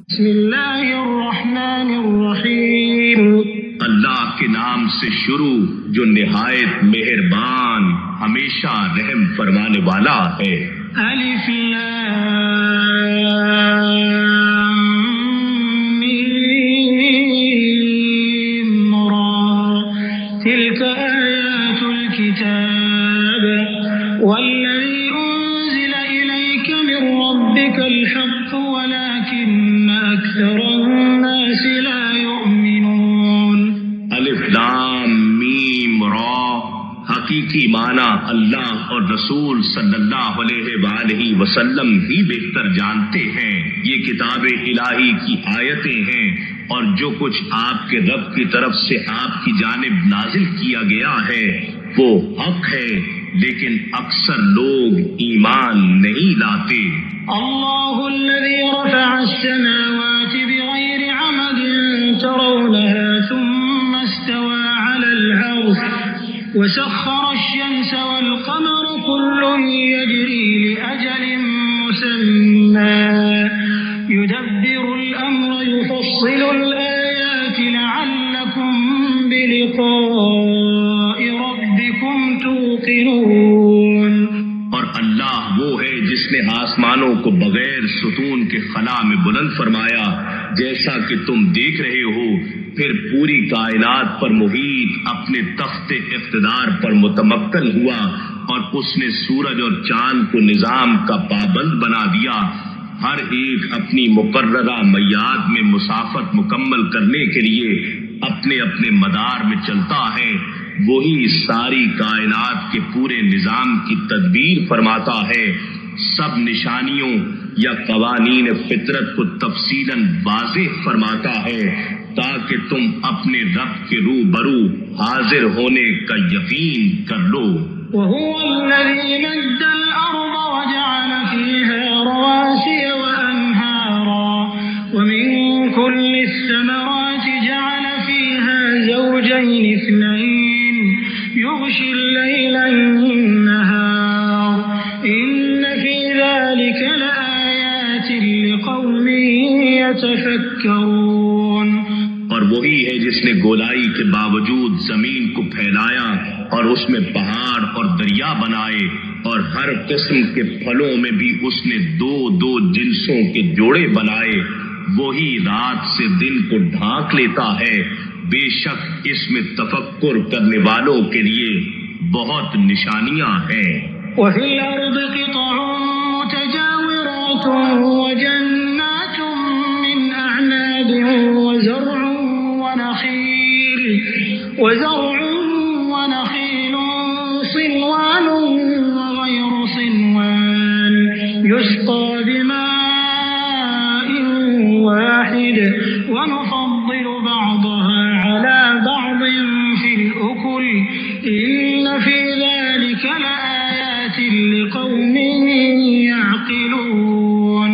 بسم اللہ الرحمن الرحیم، اللہ کے نام سے شروع جو نہایت مہربان ہمیشہ رحم فرمانے والا ہے۔ الف لام میم را تلك آیات الكتاب والذی انزل الیک من ربک الحق ولكن اکثر الناس لا یؤمنون۔ الف لام میم را، حقیقی معنی اللہ اور رسول صلی اللہ علیہ وآلہ وسلم ہی بہتر جانتے ہیں۔ یہ کتاب الہی کی آیتیں ہیں اور جو کچھ آپ کے رب کی طرف سے آپ کی جانب نازل کیا گیا ہے وہ حق ہے، لیکن اکثر لوگ ایمان نہیں لاتے۔ اللہ الذي رفع السماوات بغير عمد ترونها ثم استوى على العرش وسخر الشمس والقمر كل يجري لأجل مسمى يدبر الأمر يفصل الآيات لعلكم بلقاء ربكم توقنون۔ اور اللہ وہ ہے جس نے آسمانوں کو بغیر ستون کے خلا میں بلند فرمایا جیسا کہ تم دیکھ رہے ہو، پھر پوری کائنات پر محیط اپنے تخت اقتدار پر متمکن ہوا اور اس نے سورج اور چاند کو نظام کا پابند بنا دیا، ہر ایک اپنی مقررہ میعاد میں مسافت مکمل کرنے کے لیے اپنے اپنے مدار میں چلتا ہے۔ وہی ساری کائنات کے پورے نظام کی تدبیر فرماتا ہے، سب نشانیوں یا قوانین فطرت کو تفصیلاً واضح فرماتا ہے تاکہ تم اپنے رب کے روبرو حاضر ہونے کا یقین کر لو۔ وهو الذي مد الأرض وجعل فيها رواسي وأنهارا ومن كل الثمرات جعل فيها زوجين اثنين يغشي الليل النهار إن في ذلك لآيات لقوم يتفكرون۔ اور وہی ہے جس نے گولائی کے باوجود زمین کو پھیلایا اور اس میں پہاڑ اور دریا بنائے، اور ہر قسم کے پھلوں میں بھی اس نے دو دو جنسوں کے جوڑے بنائے۔ وہی رات سے دن کو ڈھانک لیتا ہے، بے شک اس میں تفکر کرنے والوں کے لیے بہت نشانیاں ہیں۔ وفي الأرض قطع متجاورات وجنات من أعناب وزرع ونخيل صنوان وغير صنوان يسقى بماء واحد ونفضل بعضها على بعض في الأكل إن في ذلك لآيات لقوم يعقلون۔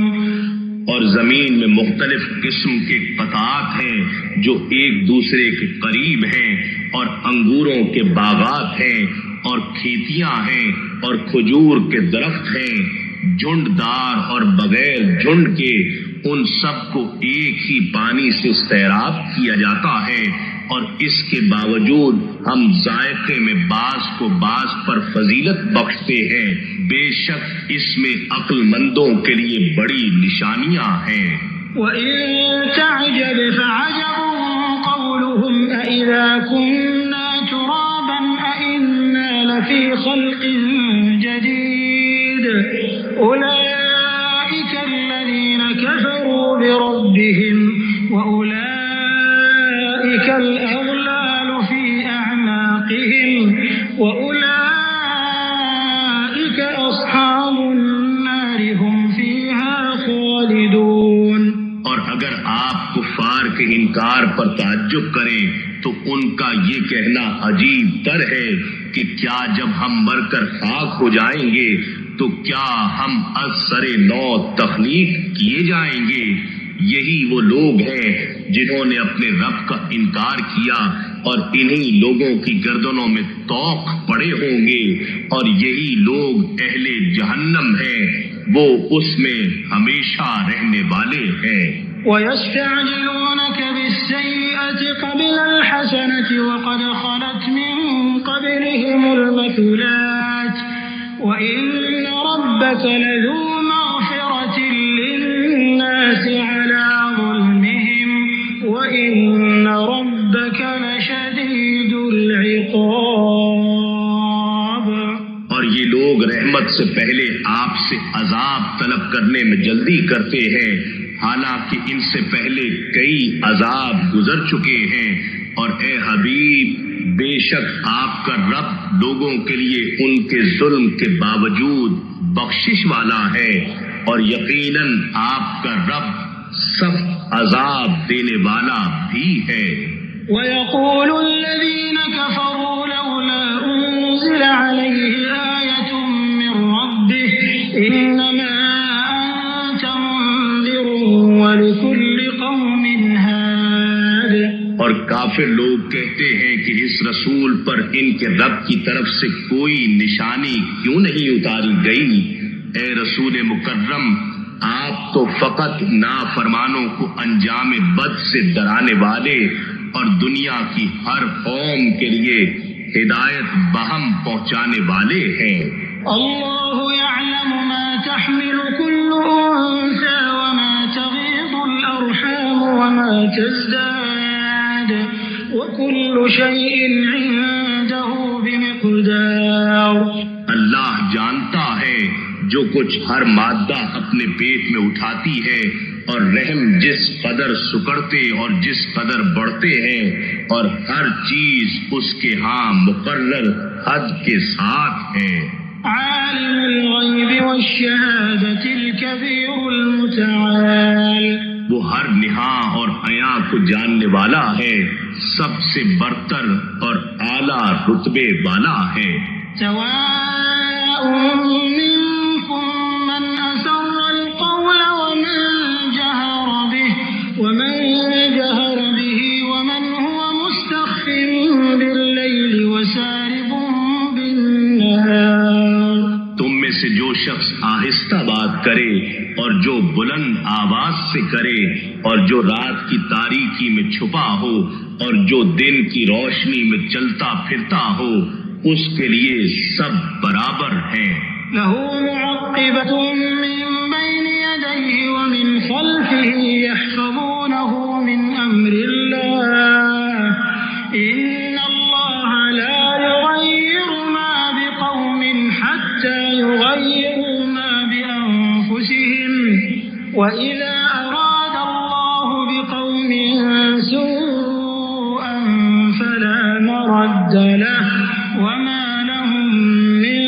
اور زمین میں مختلف قسم کے قطعات ہیں جو ایک دوسرے کے قریب ہیں، اور انگوروں کے باغات ہیں اور کھیتیاں ہیں اور کھجور کے درخت ہیں، جھنڈ دار اور بغیر جھنڈ کے، ان سب کو ایک ہی پانی سے سیراب کیا جاتا ہے۔ اور اس کے باوجود ہم ذائقے میں بعض کو بعض پر فضیلت بخشتے ہیں، بے شک اس میں عقل مندوں کے لیے بڑی نشانیاں ہیں۔ وَإِن تَعْجَبْ فَعَجَبٌ قَوْلُهُمْ أَإِذَا كُنَّا تُرَابًا أَإِنَّا لَفِي خَلْقٍ جَدِيدٍ أُولَئِكَ الَّذِينَ كَفَرُوا بِرَبِّهِمْ وَأُولَئِكَ الْأَغْلَالُ فِي أَعْنَاقِهِمْ وَأُولَئِكَ أَصْحَابُ النَّارِ هُمْ فِيهَا خَالِدُونَ۔ اور اگر آپ کفار کے انکار پر تعجب کریں تو ان کا یہ کہنا عجیب تر ہے کہ کیا جب ہم مر کر خاک ہو جائیں گے تو کیا ہم از سر نو تخلیق کیے جائیں گے؟ یہی وہ لوگ ہیں جنہوں نے اپنے رب کا انکار کیا اور انہی لوگوں کی گردنوں میں طوق پڑے ہوں گے، اور یہی لوگ اہل جہنم ہیں، وہ اس میں ہمیشہ رہنے والے ہیں۔ وَيَسْتَعْجِلُونَكَ بِالسَّيِّئَةِ قَبْلَ الْحَسَنَةِ وَقَدْ خَلَتْ مِن قَبْلِهِمُ الْمَثُلَاتُ وَإِنَّ رَبَّكَ لَذُو مَغْفِرَةٍ لِلنَّاسِ عَلَى ظُلْمِهِمْ وَإِنَّ رَبَّكَ لَشَدِيدُ الْعِقَابِ۔ اور یہ لوگ رحمت سے پہلے آپ سے عذاب طلب کرنے میں جلدی کرتے ہیں، حالانکہ ان سے پہلے کئی عذاب گزر چکے ہیں، اور اے حبیب بے شک آپ کا رب لوگوں کے لیے ان کے ظلم کے باوجود بخشش والا ہے، اور یقیناً آپ کا رب سخت عذاب دینے والا بھی ہے۔ وَيَقُولُ الَّذِينَ كَفَرُوا لَوْلَا أُنزِلَ عَلَيْهِ آيَةٌ مِّن رَّبِّهِ إِنَّمَا أَنتَ مُنذِرٌ وَلِكُلِّ قَوْمٍ هَادٍ۔ اور کافر لوگ کہتے ہیں کہ اس رسول پر ان کے رب کی طرف سے کوئی نشانی کیوں نہیں اتاری گئی؟ اے رسول مکرم، آپ تو فقط نافرمانوں کو انجام بد سے ڈرانے والے اور دنیا کی ہر قوم کے لیے ہدایت بہم پہنچانے والے ہیں۔ اللہ یعلم ما تحمل كل انثى وما تغيض الارحام وما تزداد وكل شيء عنده بمقدار۔ اللہ جانتا ہے جو کچھ ہر مادہ اپنے پیٹ میں اٹھاتی ہے، اور رحم جس قدر سکڑتے اور جس قدر بڑھتے ہیں، اور ہر چیز اس کے ہاں مقرر حد کے ساتھ ہے۔ عالم الغیب والشہادۃ الکبیر المتعال۔ وہ ہر نہاں اور عیاں کو جاننے والا ہے، سب سے برتر اور اعلیٰ رتبے والا ہے۔ سواء منکم من اسر القول ومن جهر به ومن هو مستخف بالليل وسارب بالنهار۔ تم میں سے جو شخص آہستہ بات کرے اور جو بلند آواز سے کرے، اور جو رات کی تاریکی میں چھپا ہو اور جو دن کی روشنی میں چلتا پھرتا ہو، اس کے لیے سب برابر ہیں۔ لَهُ مُعَقِّبَةٌ مِّن بَيْنِ يَدَيْهِ وَمِنْ خَلْفِهِ يَحْفَظُونَهُ مِنْ أَمْرِ اللَّهِ إِنَّ اللَّهَ لَا يُغَيِّرُ مَا بِقَوْمٍ حَتَّى يُغَيِّرُوا مَا بِأَنفُسِهِمْ وَإِذَا أَرَادَ اللَّهُ بِقَوْمٍ سُوءًا فَلَا مَرَدَّ لَهُ وَمَا لَهُم مِّن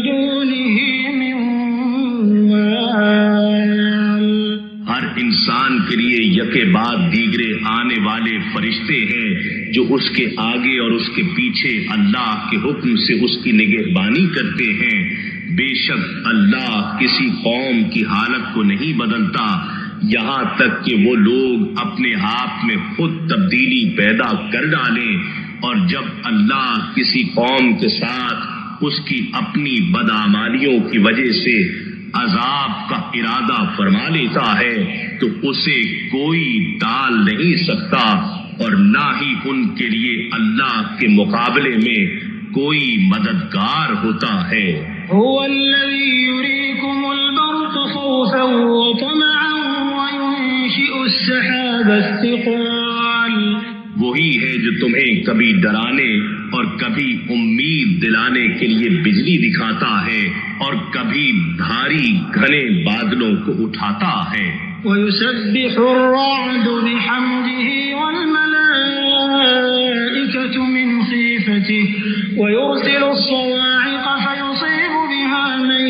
دُونِهِ مِن وَالٍ۔ ہر انسان کے لیے یکے بعد دیگرے آنے والے فرشتے ہیں جو اس کے آگے اور اس کے پیچھے اللہ کے حکم سے اس کی نگہبانی کرتے ہیں۔ بے شک اللہ کسی قوم کی حالت کو نہیں بدلتا یہاں تک کہ وہ لوگ اپنے آپ میں خود تبدیلی پیدا کر ڈالیں، اور جب اللہ کسی قوم کے ساتھ اس کی اپنی بدعمالیوں کی وجہ سے عذاب کا ارادہ فرما لیتا ہے تو اسے کوئی ٹال نہیں سکتا، اور نہ ہی ان کے لیے اللہ کے مقابلے میں کوئی مددگار ہوتا ہے۔ هو الذي يريكم البرق خوفا وطمعا وينشئ السحاب الثقال۔ وہی ہے جو تمہیں کبھی ڈرانے اور کبھی امید دلانے کے لیے بجلی دکھاتا ہے اور کبھی بھاری گھنے بادلوں کو اٹھاتا ہے۔ ويسبح الرعد بحمده والملائكة من خيفته ويرسل الصواعق فيصيب بها من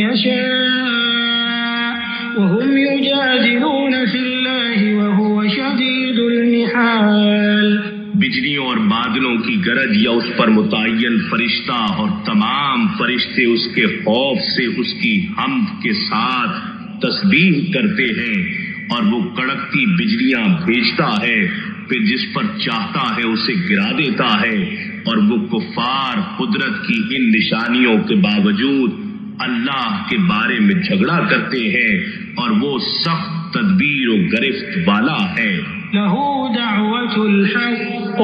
يشاء وهم يجادلون في الله وهو شديد المحال۔ بجلیوں اور بادلوں کی گرج یا اس پر متعین فرشتہ اور تمام فرشتے اس کے خوف سے اس کی حمد کے ساتھ تسبیح کرتے ہیں، اور وہ کڑکتی بجلیاں بھیجتا ہے، پھر جس پر چاہتا ہے اسے گرا دیتا ہے، اور وہ کفار قدرت کی ان نشانیوں کے باوجود اللہ کے بارے میں جھگڑا کرتے ہیں، اور وہ سخت تدبیر و گرفت والا ہے۔ له دعوة الحق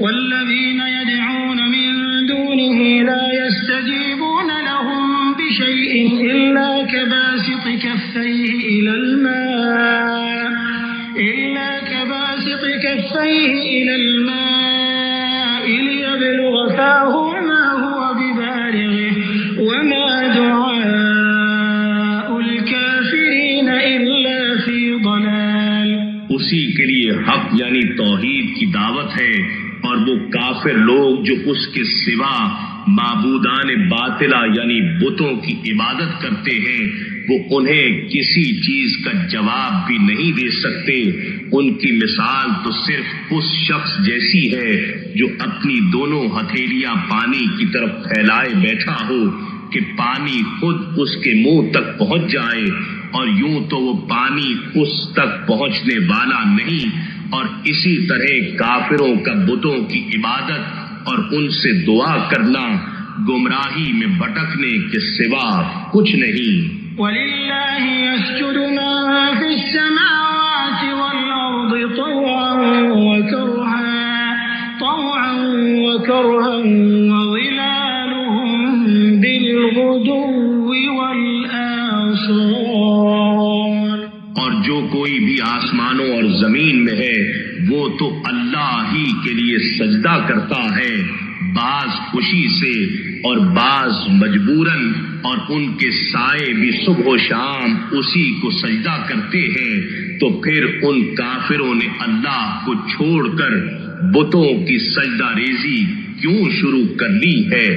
والذين يدعون من دونه لا يستجيبون لهم بشيء إلا كباسط كفيه إلى الماء ليبلغ فاه ما هو ببالغه وما دعاء الكافرين إلا في ضلال۔ اسی کے لیے حق یعنی توحید کی دعوت ہے، اور وہ کافر لوگ جو اس کے سوا معبودان باطلہ یعنی بتوں کی عبادت کرتے ہیں، وہ انہیں کسی چیز کا جواب بھی نہیں دے سکتے۔ ان کی مثال تو صرف اس شخص جیسی ہے جو اپنی دونوں ہتھیلیاں پانی کی طرف پھیلائے بیٹھا ہو کہ پانی خود اس کے منہ تک پہنچ جائے، اور یوں تو وہ پانی اس تک پہنچنے والا نہیں۔ اور اسی طرح کافروں کا بتوں کی عبادت اور ان سے دعا کرنا گمراہی میں بھٹکنے کے سوا کچھ نہیں۔ وَلِلَّهِ يَسْجُدُ مَن فِي السَّمَاوَاتِ وَالْأَرْضِ طَوْعًا وَكَرْهًا وَظِلَالُهُم بِالْغُدُوِّ وَالْآصَالِ۔ اور جو کوئی بھی آسمانوں اور زمین میں ہے وہ تو اللہ ہی کے لیے سجدہ کرتا ہے، بعض خوشی سے اور بعض مجبوراً، اور ان کے سائے بھی صبح و شام اسی کو سجدہ کرتے ہیں۔ تو پھر ان کافروں نے اللہ کو چھوڑ کر بتوں کی سجدہ ریزی کیوں شروع کر لی ہے؟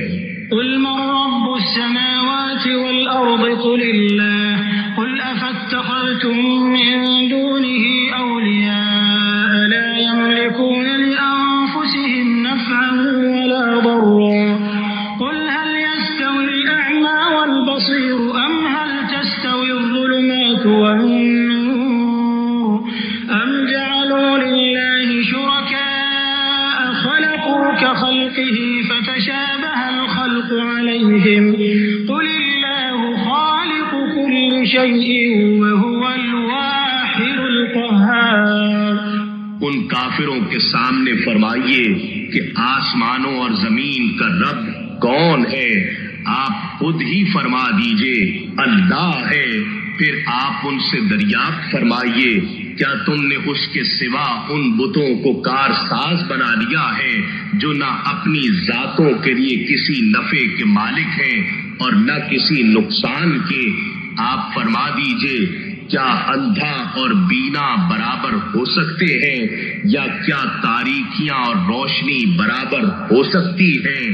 قل من رب السماوات والأرض قل الله قل أفاتخذتم من دونه أولياء لا يملكون لأنفسهم نفعا ولا ضرا قل هل يستوي الأعمى والبصير أم هل تستوي الظلمات والنور أم جعلوا لله شركاء خلقوا كخلقه فتشابه الخلق عليهم قل الله خالق كل شيء وهو الواحد القهار۔ ان کافروں کے سامنے فرمائیے کہ آسمانوں اور زمین کا رب کون ہے؟ آپ خود ہی فرما دیجئے اللہ ہے۔ پھر آپ ان سے دریافت فرمائیے کیا تم نے اس کے سوا ان بتوں کو کارساز بنا لیا ہے جو نہ اپنی ذاتوں کے لیے کسی نفع کے مالک ہیں اور نہ کسی نقصان کے؟ آپ فرما دیجئے کیا اندھا اور بینا برابر ہو سکتے ہیں، یا کیا تاریکیاں اور روشنی برابر ہو سکتی ہیں؟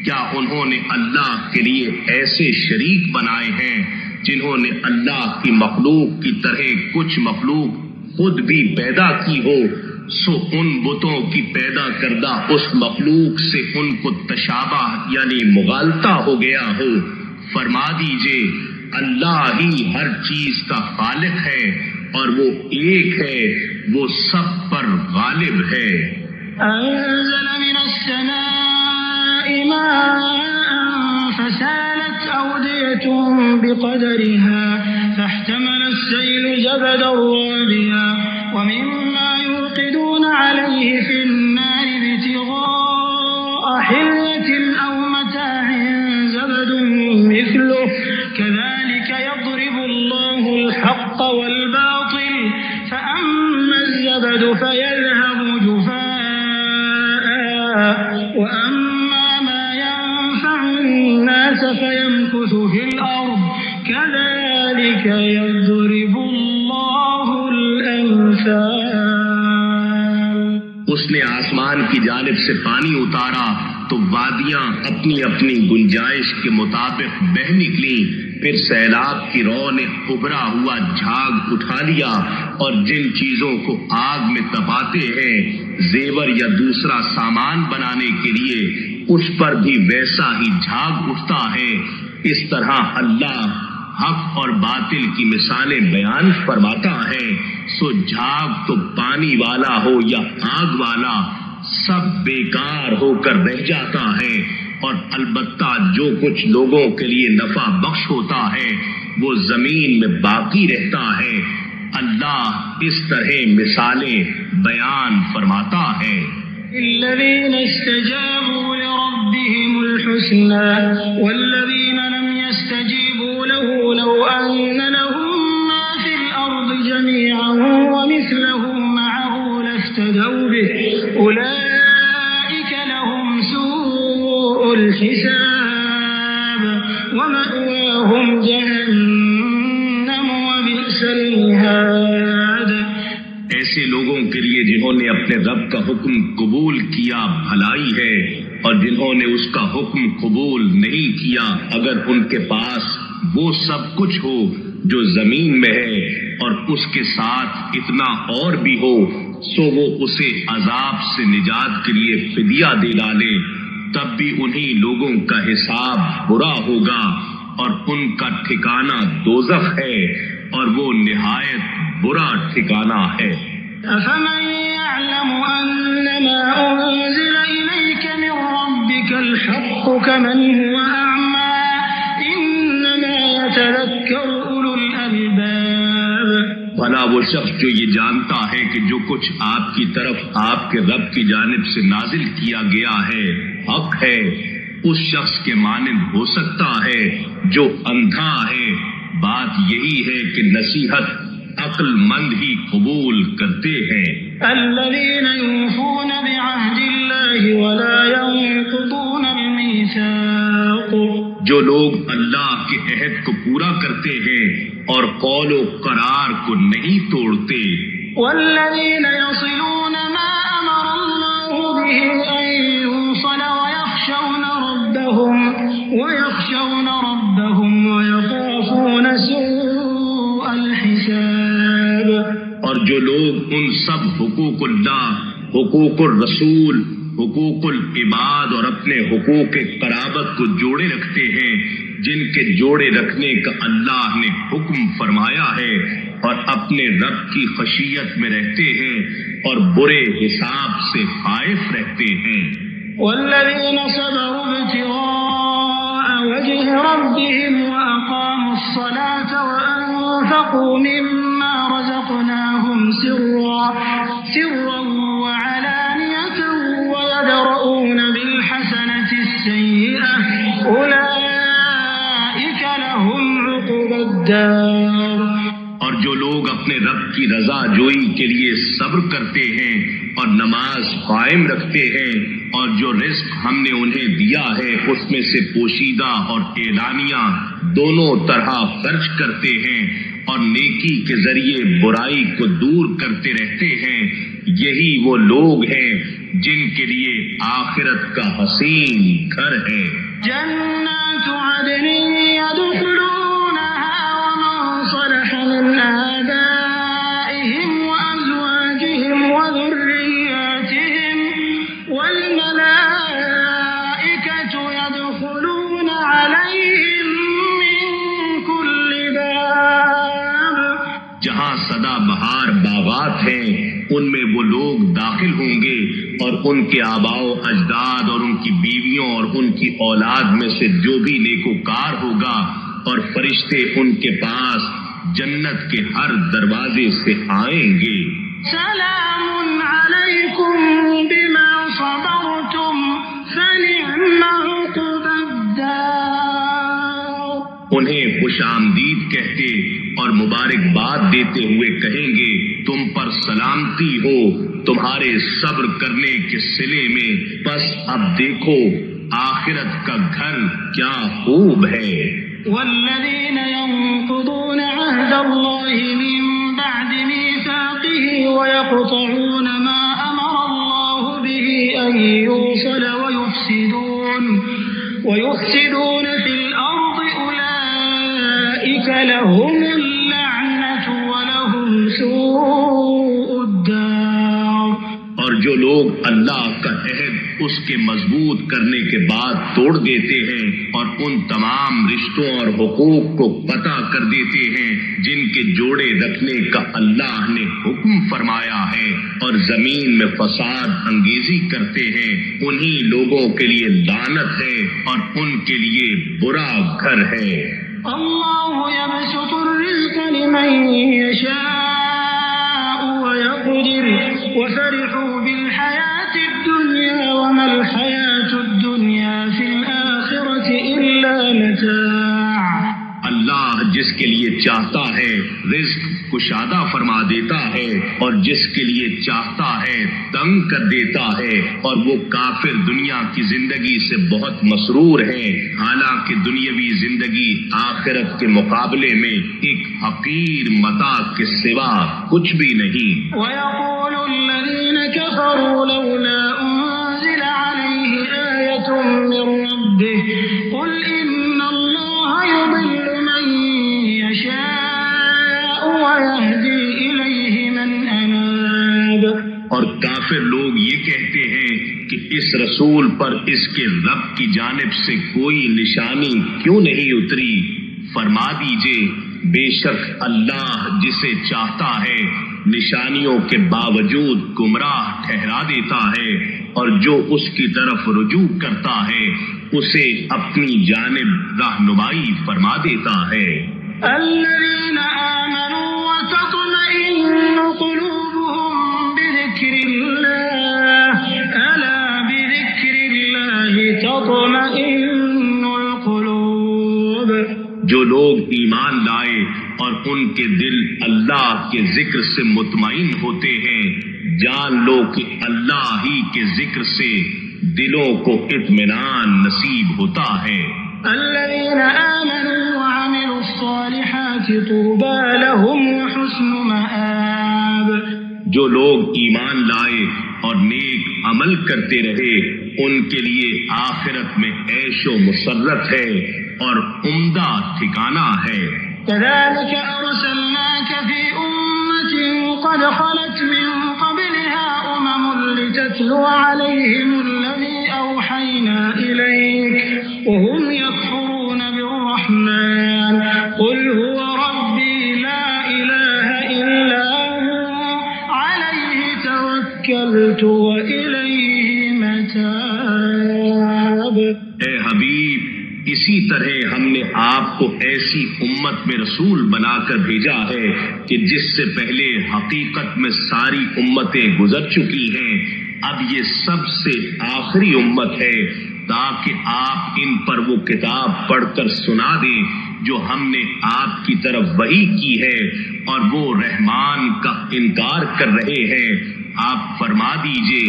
کیا انہوں نے اللہ کے لیے ایسے شریک بنائے ہیں جنہوں نے اللہ کی مخلوق کی طرح کچھ مخلوق خود بھی پیدا کی ہو؟ سو ان بتوں کی پیدا کردہ اس مخلوق سے ان کو تشابہ یعنی مغالطہ ہو گیا ہو۔ فرما دیجئے اللہ ہی ہر چیز کا خالق ہے اور وہ ایک ہے، وہ سب پر غالب ہے۔ انزل من السماء ماء فسالت أودية بقدرها فاحتمل السيل زبدا رابيا ومما يوقدون عليه عليه في النار ابتغاء حلية أو متاع زبد مثله كذلك يضرب الله الحق والباطل فأما الزبد فيذهب جفاء وأما ما ينفع الناس فيمكث في الأرض كذلك يضرب الله الأمثال. اس نے آسمان کی جانب سے پانی اتارا تو وادیاں اپنی اپنی گنجائش کے مطابق بہہ نکلی، پھر سیلاب کی رو نے ابھرا ہوا جھاگ اٹھا لیا، اور جن چیزوں کو آگ میں تپاتے ہیں زیور یا دوسرا سامان بنانے کے لیے اس پر بھی ویسا ہی جھاگ اٹھتا ہے. اس طرح اللہ حق اور باطل کی مثالیں بیان فرماتا ہے. سو جھاگ تو پانی والا ہو یا آگ والا سب بیکار ہو کر رہ جاتا ہے، اور البتہ جو کچھ لوگوں کے لیے نفع بخش ہوتا ہے وہ زمین میں باقی رہتا ہے. اللہ اس طرح مثالیں بیان فرماتا ہے. الذين استجابوا لربهم الحسنى والذين لم يستجيبوا له لو أن لهم ما في الأرض جميعا ومثله معه لافتدوا به أولئك لهم سوء الحساب ومأواهم جهنم وبئس المهاد. ایسے لوگوں کے لیے جنہوں نے اپنے رب کا حکم قبول کیا بھلائی ہے، اور جنہوں نے اس کا حکم قبول نہیں کیا اگر ان کے پاس وہ سب کچھ ہو جو زمین میں ہے اور اس کے ساتھ اتنا اور بھی ہو، سو وہ اسے عذاب سے نجات کے لیے فدیہ دے ڈالے، تب بھی انہی لوگوں کا حساب برا ہوگا اور ان کا ٹھکانہ دوزخ ہے، اور وہ نہایت برا ٹھکانہ ہے. أفمن يعلم أنما أنزل إليك من ربك الحق كمن هو أعمى إنما يتذكر أولو الألباب. بھلا وہ شخص جو یہ جانتا ہے کہ جو کچھ آپ کی طرف آپ کے رب کی جانب سے نازل کیا گیا ہے حق ہے، اس شخص کے مانند ہو سکتا ہے جو اندھا ہے. بات یہی ہے کہ نصیحت عقل مند ہی قبول کرتے ہیں. الذين يوفون بعهد الله ولا ينقضون الميثاق. جو لوگ اللہ کے عہد کو پورا کرتے ہیں اور قول و قرار کو نہیں توڑتے. والذين يصلون ما أمر الله به أن يوصل ويخشون ربهم ويخافون سوء الحساب. اور جو لوگ ان سب حقوق اللہ، حقوق الرسول، حقوق العباد اور اپنے حقوق قرابت کو جوڑے رکھتے ہیں جن کے جوڑے رکھنے کا اللہ نے حکم فرمایا ہے، اور اپنے رب کی خشیت میں رہتے ہیں اور برے حساب سے خائف رہتے ہیں. والذين صبروا ابتغاء وجه ربهم وأقاموا الصلاة وأنفقوا مما رزقناهم سرا وعلانية ويدرؤون بالحسنة السيئة أولئك لهم عقبى الدار. اور جو لوگ اپنے رب کی رضا جوئی کے لیے صبر کرتے ہیں اور نماز قائم رکھتے ہیں، اور جو رزق ہم نے انہیں دیا ہے اس میں سے پوشیدہ اور اعلانیہ دونوں طرح خرچ کرتے ہیں، اور نیکی کے ذریعے برائی کو دور کرتے رہتے ہیں، یہی وہ لوگ ہیں جن کے لیے آخرت کا حسین گھر ہے. جنات عدن يدخلونها ومن صلح من آبائهم وأزواجهم وذرياتهم والملائكة يدخلون عليهم من كل باب. جہاں سدا بہار باغات ہیں ان میں وہ لوگ داخل ہوں گے، اور ان کے آباء و اجداد اور ان کی بیویوں اور ان کی اولاد میں سے جو بھی نیکوکار ہوگا، اور فرشتے ان کے پاس جنت کے ہر دروازے سے آئیں گے. سلام علیکم خوش آمدید کہتے اور مبارکباد دیتے ہوئے کہیں گے تم پر سلامتی ہو تمہارے صبر کرنے کے صلے میں، بس اب دیکھو آخرت کا گھر کیا خوب ہے۔ والذین ينقضون عهد الله من بعد ميثاقه ويقطعون ما أمر الله به أن يوصل ويفسدون في الأرض أولئك لهم اللعنة ولهم سوء الدار۔ اور جو لوگ اللہ کا عہد اس کے مضبوط کرنے کے بعد توڑ دیتے ہیں اور ان تمام رشتوں اور حقوق کو قطع کر دیتے ہیں جن کے جوڑے رکھنے کا اللہ نے حکم فرمایا ہے، اور زمین میں فساد انگیزی کرتے ہیں، انہی لوگوں کے لیے لعنت ہے اور ان کے لیے برا گھر ہے۔ اللہ یبسط الرزق لمن یشاء ویقدر وفرحوا بالحیاة الدنیا وما الحیاة الدنیا فی الآخرة الا متاع۔ اللہ جس کے لیے چاہتا ہے رزق کشادہ فرما دیتا ہے اور جس کے لیے چاہتا ہے تنگ کر دیتا ہے، اور وہ کافر دنیا کی زندگی سے بہت مسرور ہیں، حالانکہ دنیاوی زندگی آخرت کے مقابلے میں ایک حقیر متاع کے سوا کچھ بھی نہیں۔ وَيَقُولُ الَّذِينَ كَفَرُوا لَوْلَا أُنزِلَ عَلَيْهِ آيَةٌ مِّن رَّبِّهِ قُلْ إِنَّ اللَّهَ يُضِلُّ مَن يَشَاءُ وَيَهْدِي إِلَيْهِ مَنْ أَنَابَ۔ اور کافر لوگ یہ کہتے ہیں کہ اس رسول پر اس کے رب کی جانب سے کوئی نشانی کیوں نہیں اتری؟ فرما دیجئے بے شک اللہ جسے چاہتا ہے نشانیوں کے باوجود گمراہ ٹھہرا دیتا ہے، اور جو اس کی طرف رجوع کرتا ہے اسے اپنی جانب رہنمائی فرما دیتا ہے۔ الذين آمنوا وتطمئن قلوبهم بذكر الله ألا بذكر الله تطمئن القلوب۔ جو لوگ ایمان لائے اور ان کے دل اللہ کے ذکر سے مطمئن ہوتے ہیں، جان لو کہ اللہ ہی کے ذکر سے دلوں کو اطمینان نصیب ہوتا ہے۔ الذين آمنوا وعملوا الصالحات طوبى لهم وحسن مآب۔ جو لوگ ایمان لائے اور نیک عمل کرتے رہے ان کے لیے آخرت میں عیش و مسرت ہے اور عمدہ ٹھکانہ ہے۔ كذلك أرسلناك في أمة قد خلت من قبلها أمم لتتلو عليهم الذي أوحينا إليك وهم يكفرون بالرحمن قل هو ربي لا إله إلا هو عليه توكلت وإليه متاب۔ اے حبیب، اسی طرح ہم نے آپ کو ایسی امت میں رسول بنا کر بھیجا ہے کہ جس سے پہلے حقیقت میں ساری امتیں گزر چکی ہیں، اب یہ سب سے آخری امت ہے، تاکہ آپ ان پر وہ کتاب پڑھ کر سنا دیں جو ہم نے آپ کی طرف وحی کی ہے، اور وہ رحمان کا انکار کر رہے ہیں۔ آپ فرما دیجئے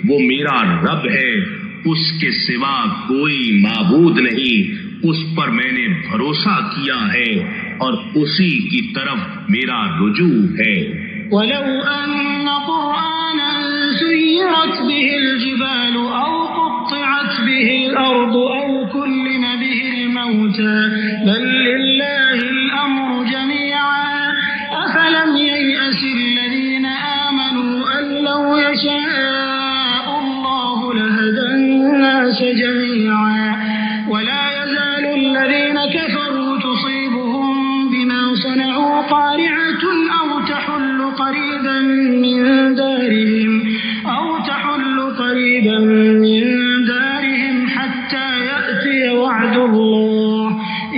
وہ میرا رب ہے، اس کے سوا کوئی معبود نہیں، اس پر میں نے بھروسہ کیا ہے اور اسی کی طرف میرا رجوع ہے۔ وَلَوْ أَنَّ قُرْآنًا سُيِّرَتْ بِهِ الْجِبَالُ أَوْ قُطِّعَتْ بِهِ الْأَرْضُ أَوْ كُلِّمَ بِهِ الْمَوْتَى بَل لِّلَّهِ الْأَمْرُ جَمِيعًا أَفَلَمْ يَيْأَسِ الَّذِينَ آمَنُوا أَن لَّوْ يَشَاءُ اللَّهُ لَهَدَى النَّاسَ جَمِيعًا وَلَا يَزَالُ الَّذِينَ كَفَرُوا تُصِيبُهُم بِمَا صَنَعُوا قَارِعَةٌ أَوْ تَحُلُّ قَرِيبًا مِّن دَارِهِمْ حَتَّى يَأْتِيَ وَعْدُ اللَّهِ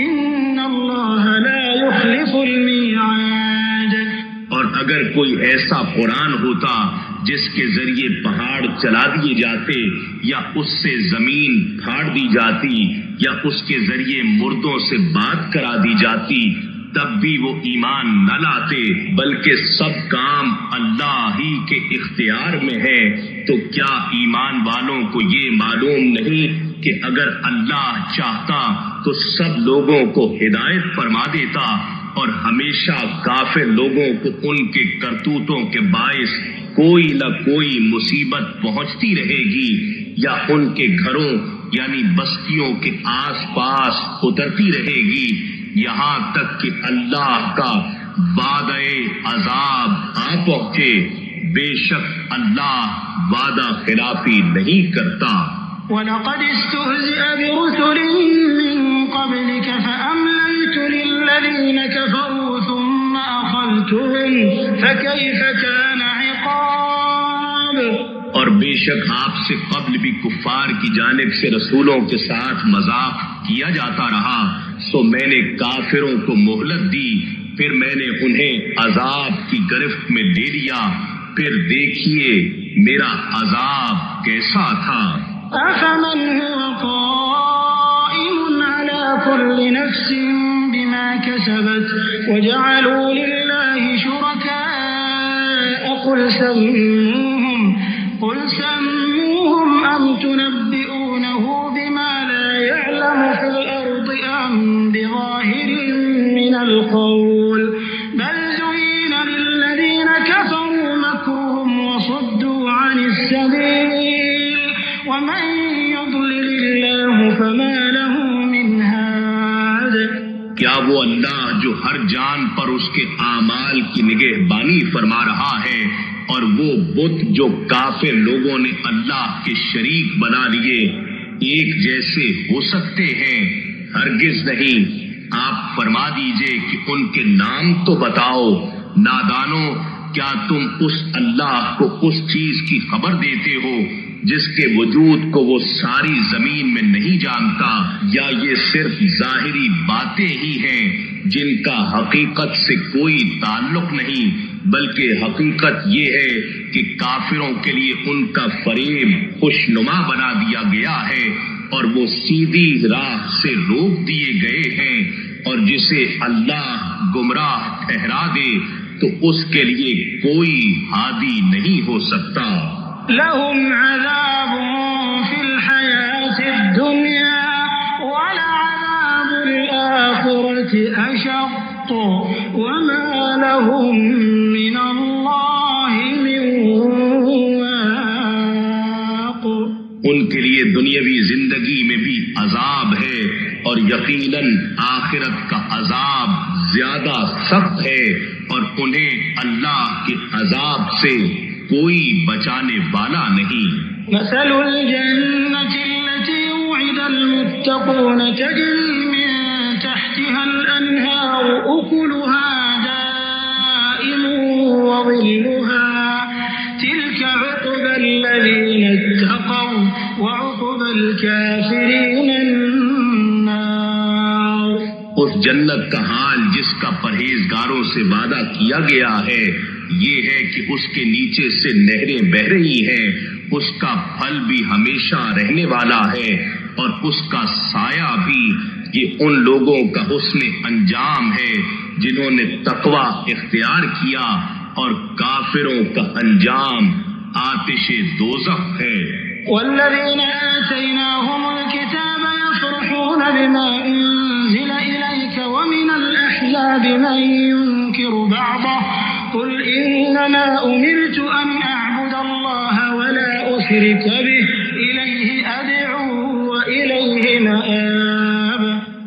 إِنَّ اللَّهَ لَا يُخْلِفُ الْمِيعَادَ۔ اور اگر کوئی ایسا قرآن ہوتا جس کے ذریعے پہاڑ چلا دیے جاتے یا اس سے زمین پھاڑ دی جاتی یا اس کے ذریعے مردوں سے بات کرا دی جاتی تب بھی وہ ایمان نہ لاتے، بلکہ سب کام اللہ ہی کے اختیار میں ہے۔ تو کیا ایمان والوں کو یہ معلوم نہیں کہ اگر اللہ چاہتا تو سب لوگوں کو ہدایت فرما دیتا اور ہمیشہ کافر لوگوں کو ان کے کرتوتوں کے باعث کوئی نہ کوئی مصیبت پہنچتی رہے گی یا ان کے گھروں یعنی بستیوں کے آس پاس اترتی رہے گی، یہاں تک کہ اللہ کا وعدہ عذاب آ پہنچے۔ بے شک اللہ وعدہ خلافی نہیں کرتا۔ وَلَقَدِ اسْتُهْزِئَ بِرُسُلٍ مِّن قَبْلِكَ فَأَمْلَيْتُ لِلَّذِينَ كَفَرُوا ثُمَّ أَخَذْتُهُمْ فَكَيْفَ كَانَ عِقَابِ۔ اور بے شک آپ سے قبل بھی کفار کی جانب سے رسولوں کے ساتھ مذاق کیا جاتا رہا، سو میں نے کافروں کو مہلت دی، پھر میں نے انہیں عذاب کی گرفت میں لے لیا، پھر دیکھیے میرا عذاب کیسا تھا۔ أَفَمَنْ هُوَ قَائِمٌ عَلَى كُلِّ نَفْسٍ بِمَا كَسَبَتْ وَجَعَلُوا لِلَّهِ شُرَكَاءَ قُلْ سَمُّوهُمْ أَمْ تُنَبِّئُونَهُ بِمَا لَا يَعْلَمُ فِي الْأَرْضِ أَمْ بِظَاهِرٍ مِّنَ الْقَوْلِ بَلْ زُيِّنَ لِلَّذِينَ كَفَرُوا مَكْرُهُمْ وَصُدُّوا عَنِ السَّبِيلِ وَمَن يُضْلِلِ اللَّهُ فَمَا لَهُ مِنْ هَادٍ۔ کیا وہ اللہ جو ہر جان پر اس کے اعمال کی نگہبانی فرما رہا ہے اور وہ بت جو کافر لوگوں نے اللہ کے شریک بنا لیے ایک جیسے ہو سکتے ہیں؟ ہرگز نہیں۔ آپ فرما دیجئے کہ ان کے نام تو بتاؤ۔ نادانو، کیا تم اس اللہ کو اس چیز کی خبر دیتے ہو جس کے وجود کو وہ ساری زمین میں نہیں جانتا، یا یہ صرف ظاہری باتیں ہی ہیں جن کا حقیقت سے کوئی تعلق نہیں، بلکہ حقیقت یہ ہے کہ کافروں کے لیے ان کا فریب خوشنما بنا دیا گیا ہے اور وہ سیدھی راہ سے روک دیے گئے ہیں، اور جسے اللہ گمراہ ٹھہرا دے تو اس کے لیے کوئی ہادی نہیں ہو سکتا۔ لهم عذاب في الحياة الدنيا ولعذاب الآخرة أشق وما لهم من الله من واق۔ ان کے لیے دنیاوی زندگی میں بھی عذاب ہے اور یقیناً آخرت کا عذاب زیادہ سخت ہے، اور انہیں اللہ کے عذاب سے کوئی بچانے والا نہیں۔ مثل الجنة التي وعد المتقون تجري من تحتها الأنهار أكلها دائم وظلها تلك عقبى الذين اتقوا وعقبى الكافرين النار۔ اس جنت کا حال جس کا پرہیزگاروں سے وعدہ کیا گیا ہے یہ ہے کہ اس کے نیچے سے نہریں بہہ رہی ہیں، اس کا پھل بھی ہمیشہ رہنے والا ہے اور اس کا سایہ بھی۔ یہ ان لوگوں کا حسن انجام ہے جنہوں نے تقوی اختیار کیا، اور کافروں کا انجام آتش دوزخ ہے۔ والذین آتیناہم الکتاب یفرحون بما انزل الیک ومن الاحزاب من ينکر بعضه قل انما امرت ان اعبد الله ولا اشرك به الیہ ادعو والیہ مآب۔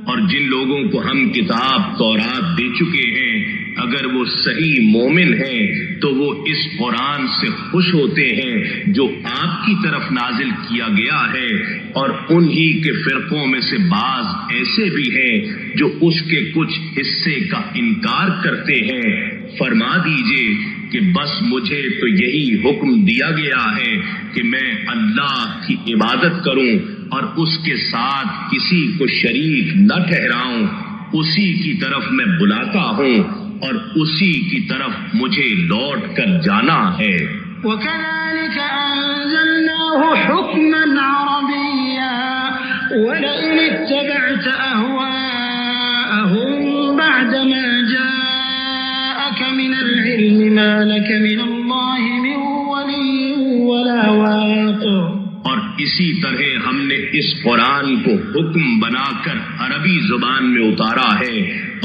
اور جن لوگوں کو ہم کتاب تورات دے چکے ہیں اگر وہ صحیح مومن ہیں تو وہ اس قرآن سے خوش ہوتے ہیں جو آپ کی طرف نازل کیا گیا ہے، اور انہی کے فرقوں میں سے بعض ایسے بھی ہیں جو اس کے کچھ حصے کا انکار کرتے ہیں۔ فرما دیجئے کہ بس مجھے تو یہی حکم دیا گیا ہے کہ میں اللہ کی عبادت کروں اور اس کے ساتھ کسی کو شریک نہ ٹھہراؤں، اسی کی طرف میں بلاتا ہوں اور اسی کی طرف مجھے لوٹ کر جانا ہے۔ وَكَذَلِكَ أَنزَلْنَاهُ حُكْمًا عَرَبِيًّا وَلَئِنِ اتَّبَعْتَ من الله من ولي ولا واق. اور اسی طرح ہم نے اس قرآن کو حکم بنا کر عربی زبان میں اتارا ہے.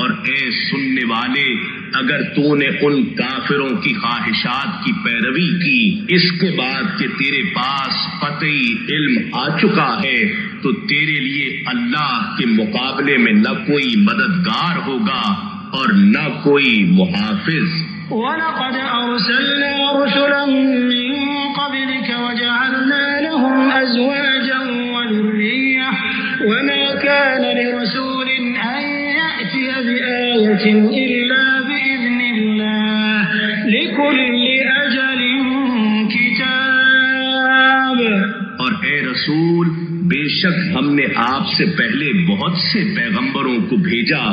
اور اے سننے والے، اگر تو نے ان کافروں کی خواہشات کی پیروی کی اس کے بعد کہ تیرے پاس قطعی علم آ چکا ہے، تو تیرے لیے اللہ کے مقابلے میں نہ کوئی مددگار ہوگا اور نہ کوئی محافظ. وَلَقَدْ أَرْسَلْنَا رُسُلًا مِّن قَبْلِكَ وَجَعَلْنَا لَهُمْ أَزْوَاجًا وَذُرِّيَّةً وَمَا كَانَ لِرَسُولٍ أَن يَأْتِيَ بِآيَةٍ إِلَّا بِإِذْنِ اللَّهِ لِكُلِّ أَجَلٍ كِتَابٌ. اور اے رسول، بے شک ہم نے آپ سے پہلے بہت سے پیغمبروں کو بھیجا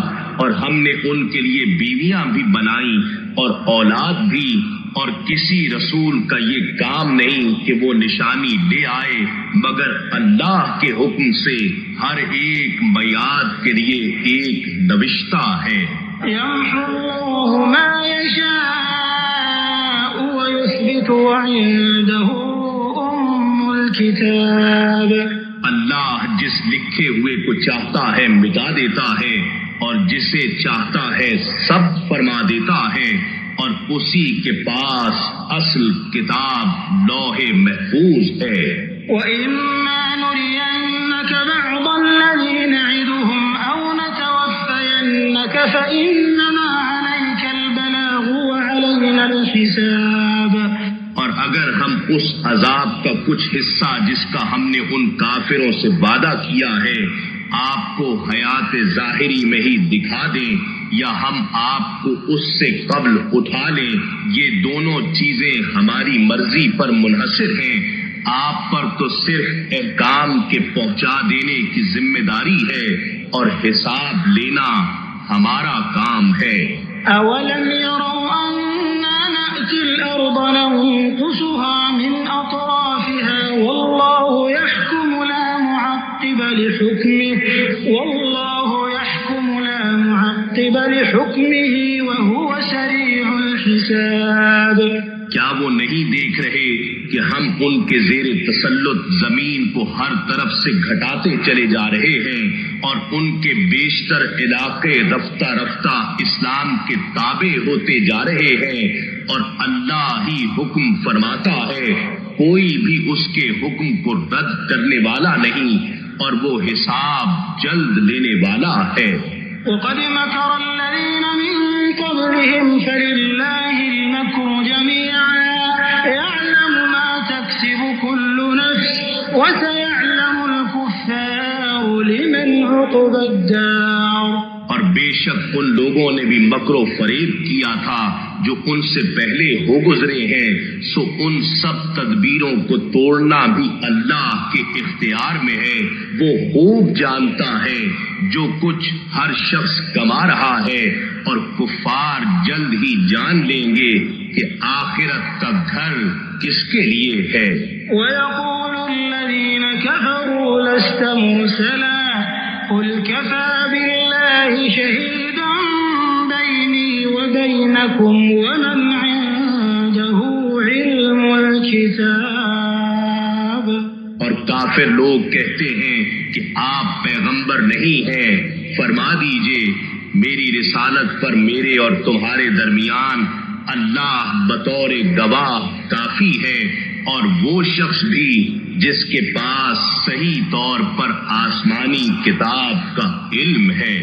اور ہم نے ان کے لیے بیویاں بھی بنائیں اور اولاد بھی، اور کسی رسول کا یہ کام نہیں کہ وہ نشانی لے آئے مگر اللہ کے حکم سے ہر ایک میعاد کے لیے ایک نوشتہ ہے. يَمْحُو اللَّهُ مَا يَشَاءُ وَيُثْبِتُ وَعِندَهُ أُمُّ الْكِتَابِ. اللہ جس لکھے ہوئے کو چاہتا ہے مٹا دیتا ہے اور جسے چاہتا ہے سب فرما دیتا ہے، اور اسی کے پاس اصل کتاب لوح محفوظ ہے. وَإِمَّا نُرِيَنَّكَ بَعْضَ الَّذِي نَعِدُهُمْ أَوْ نَتَوَفَّيَنَّكَ فَإِنَّمَا عَلَيْكَ الْبَلَاغُ وَعَلَيْنَا الْحِسَابُ. اور اگر ہم اس عذاب کا کچھ حصہ جس کا ہم نے ان کافروں سے وعدہ کیا ہے آپ کو حیات ظاہری میں ہی دکھا دیں یا ہم آپ کو اس سے قبل اٹھا لیں، یہ دونوں چیزیں ہماری مرضی پر منحصر ہیں. آپ پر تو صرف احکام کے پہنچا دینے کی ذمہ داری ہے اور حساب لینا ہمارا کام ہے. أَوَلَمْ يَرَوْا أَنَّا نَأْتِي الْأَرْضَ نَنقُصُهَا مِنْ أَطْرَافِهَا وَاللَّهُ يَحْكُمُ لَا مُعَقِّبَ لِحُكْمِهِ وَهُوَ سَرِيعُ الْحِسَابِ. کیا وہ نہیں دیکھ رہے کہ ہم ان کے زیر تسلط زمین کو ہر طرف سے گھٹاتے چلے جا رہے ہیں اور ان کے بیشتر علاقے رفتہ رفتہ اسلام کے تابع ہوتے جا رہے ہیں، اور اللہ ہی حکم فرماتا ہے، کوئی بھی اس کے حکم کو رد کرنے والا نہیں، اور وہ حساب جلد لینے والا ہے. وَقَدْ مَكَرَ الَّذِينَ مِن قَبْلِهِمْ فَلِلَّهِ الْمَكْرُ جَمِيعًا يَعْلَمُ مَا تَكْسِبُ كُلُّ نَفْسٍ وَسَيَعْلَمُ الْكُفَّارُ لِمَنْ عُقْبَى الدَّارِ. اور بے شک ان لوگوں نے بھی مکر و فریب کیا تھا جو ان سے پہلے ہو گزرے ہیں، سو ان سب تدبیروں کو توڑنا بھی اللہ کے اختیار میں ہے. وہ خوب جانتا ہے جو کچھ ہر شخص کما رہا ہے، اور کفار جلد ہی جان لیں گے کہ آخرت کا گھر کس کے لیے ہے. وَيَقُولُ الَّذِينَ كَفَرُوا لَسْتَ مُرْسَلًا قُلْ كَفَى بِاللَّهِ شَهِيدًا بَيْنِي وَبَيْنَكُمْ وَمَنْ عِندَهُ عِلْمُ الْكِتَابِ. اور کافر لوگ کہتے ہیں کہ آپ پیغمبر نہیں ہیں. فرما دیجئے میری رسالت پر میرے اور تمہارے درمیان اللہ بطور گواہ کافی ہے، اور وہ شخص بھی جس کے پاس صحیح طور پر آسمانی کتاب کا علم ہے.